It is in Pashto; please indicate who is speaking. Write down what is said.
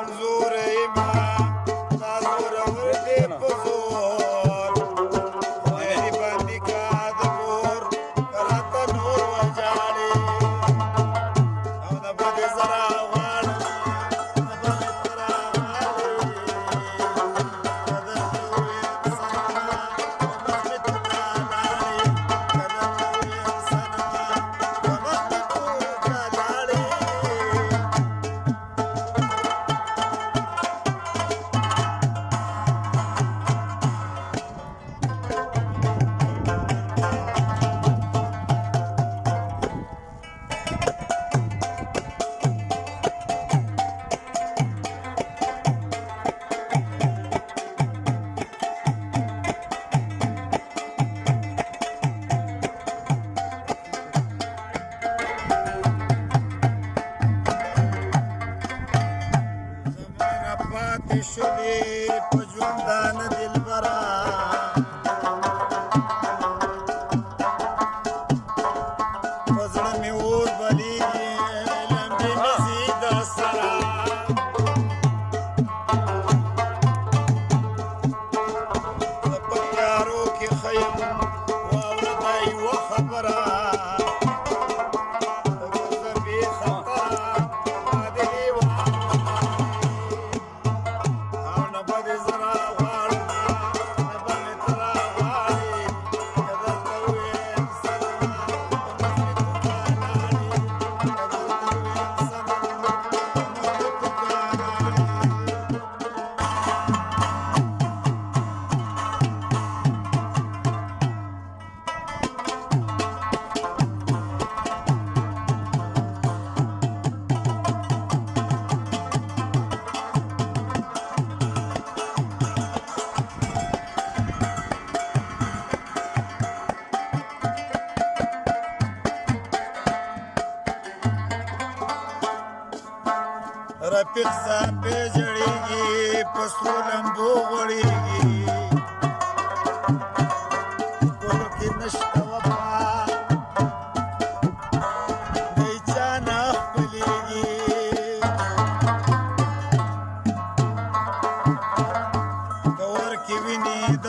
Speaker 1: کمزور ایما دا زورور دی په زور خدای باندې کا د کور راته نور وجاړي او د بده زرا غواړي شدی په ژوندان دلبرا په زړه مې اور بلیږي لمبې مې ځي د سره زه په تیارو کې ښه یم واوره دا یوه خبره رفیق صاحب جړېږي په سرو لمبو غوړېږي ګلو کې نشته وفا دی چا نه خپلېږي که ورکې ویني د